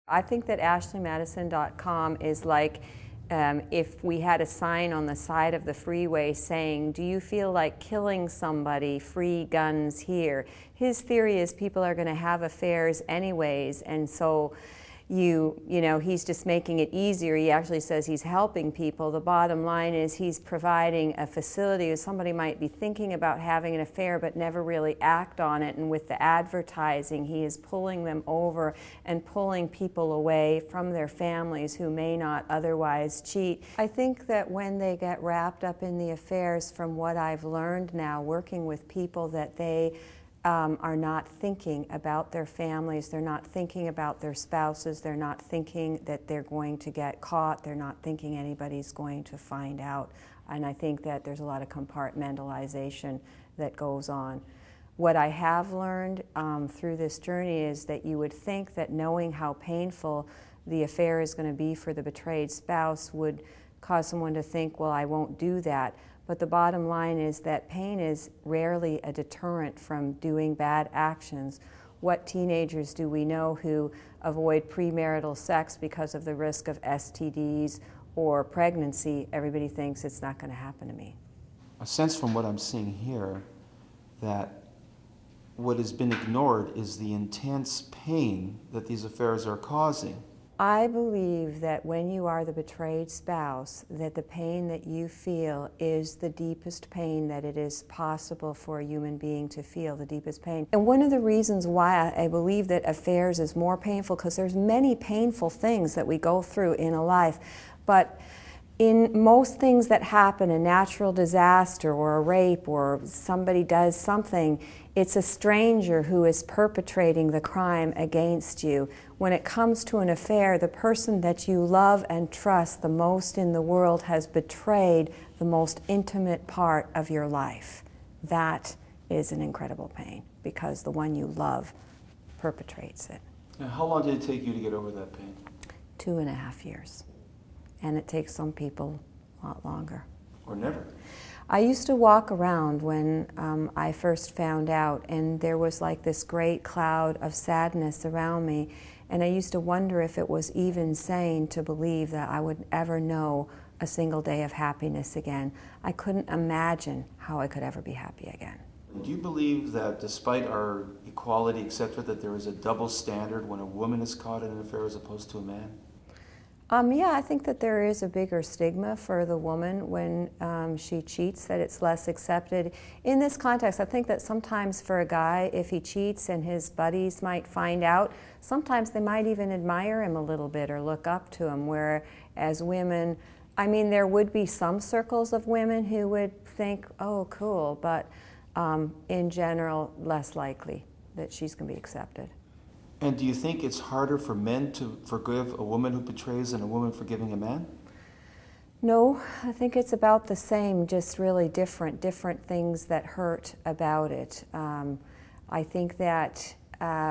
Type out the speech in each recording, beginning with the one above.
I think that ashleymadison.com is like if we had a sign on the side of the freeway saying, do you feel like killing somebody? Free guns here. His theory is people are going to have affairs anyways, and so you know, he's just making it easier. He actually says he's helping people. The bottom line is he's providing a facility where somebody might be thinking about having an affair but never really act on it, and with the advertising he is pulling them over and pulling people away from their families who may not otherwise cheat. I think that when they get wrapped up in the affairs, from what I've learned now working with people, that they are not thinking about their families, they're not thinking about their spouses, they're not thinking that they're going to get caught, they're not thinking anybody's going to find out. And I think that there's a lot of compartmentalization that goes on. What I have learned through this journey is that you would think that knowing how painful the affair is going to be for the betrayed spouse would cause someone to think, well, I won't do that. But the bottom line is that pain is rarely a deterrent from doing bad actions. What teenagers do we know who avoid premarital sex because of the risk of STDs or pregnancy? Everybody thinks it's not going to happen to me. A sense from what I'm seeing here that what has been ignored is the intense pain that these affairs are causing. I believe that when you are the betrayed spouse, that the pain that you feel is the deepest pain that it is possible for a human being to feel, the deepest pain. And one of the reasons why I believe that affairs is more painful, because there's many painful things that we go through in a life, but in most things that happen, a natural disaster or a rape or somebody does something, it's a stranger who is perpetrating the crime against you. When it comes to an affair, the person that you love and trust the most in the world has betrayed the most intimate part of your life. That is an incredible pain, because the one you love perpetrates it. Now, how long did it take you to get over that pain? 2.5 years. And it takes some people a lot longer. Or never. I used to walk around when I first found out, and there was like this great cloud of sadness around me, and I used to wonder if it was even sane to believe that I would ever know a single day of happiness again. I couldn't imagine how I could ever be happy again. Do you believe that despite our equality, etc., that there is a double standard when a woman is caught in an affair as opposed to a man? Yeah, I think that there is a bigger stigma for the woman when she cheats, that it's less accepted. In this context, I think that sometimes for a guy, if he cheats and his buddies might find out, sometimes they might even admire him a little bit or look up to him, whereas women, I mean, there would be some circles of women who would think, oh, cool, but in general, less likely that she's going to be accepted. And do you think it's harder for men to forgive a woman who betrays than a woman forgiving a man? No, I think it's about the same, just really different things that hurt about it. I think that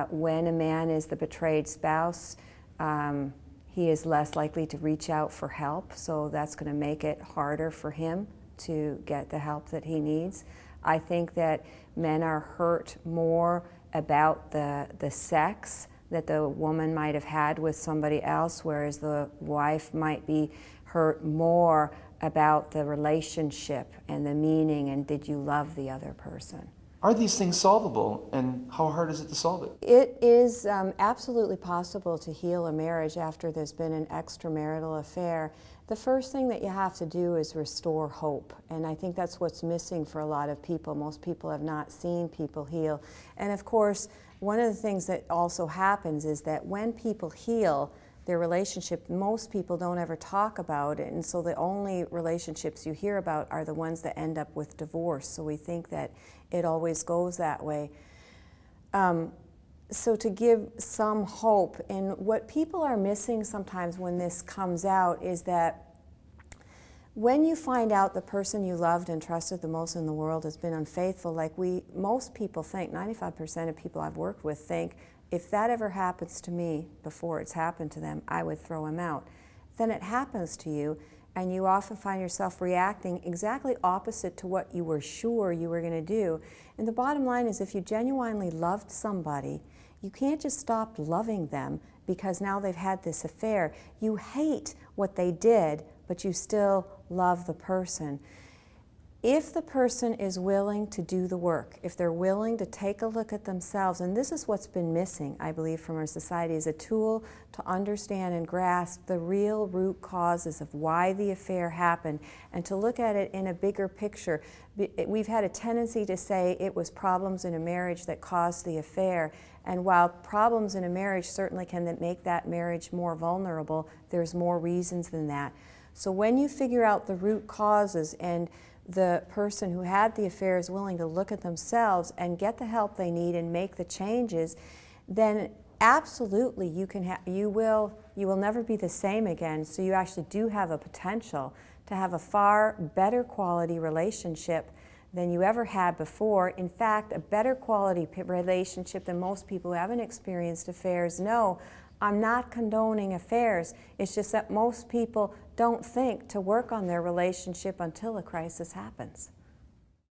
when a man is the betrayed spouse, he is less likely to reach out for help, so that's going to make it harder for him to get the help that he needs. I think that men are hurt more about the sex that the woman might have had with somebody else, whereas the wife might be hurt more about the relationship and the meaning and did you love the other person. Are these things solvable, and how hard is it to solve it? It is absolutely possible to heal a marriage after there's been an extramarital affair. The first thing that you have to do is restore hope, and I think that's what's missing for a lot of people. Most people have not seen people heal. And of course, one of the things that also happens is that when people heal their relationship, most people don't ever talk about it, and so the only relationships you hear about are the ones that end up with divorce. So we think that it always goes that way. So to give some hope, and what people are missing sometimes when this comes out is that when you find out the person you loved and trusted the most in the world has been unfaithful, like most people think, 95% of people I've worked with think, if that ever happens to me before it's happened to them, I would throw him out. Then it happens to you, and you often find yourself reacting exactly opposite to what you were sure you were going to do. And the bottom line is, if you genuinely loved somebody, you can't just stop loving them because now they've had this affair. You hate what they did, but you still love the person. If the person is willing to do the work, if they're willing to take a look at themselves, and this is what's been missing, I believe, from our society, is a tool to understand and grasp the real root causes of why the affair happened, and to look at it in a bigger picture. We've had a tendency to say it was problems in a marriage that caused the affair, and while problems in a marriage certainly can make that marriage more vulnerable, there's more reasons than that. So when you figure out the root causes and the person who had the affair is willing to look at themselves and get the help they need and make the changes, then absolutely you will never be the same again. So you actually do have a potential to have a far better quality relationship than you ever had before. In fact, a better quality relationship than most people who haven't experienced affairs know. I'm not condoning affairs. It's just that most people don't think to work on their relationship until a crisis happens.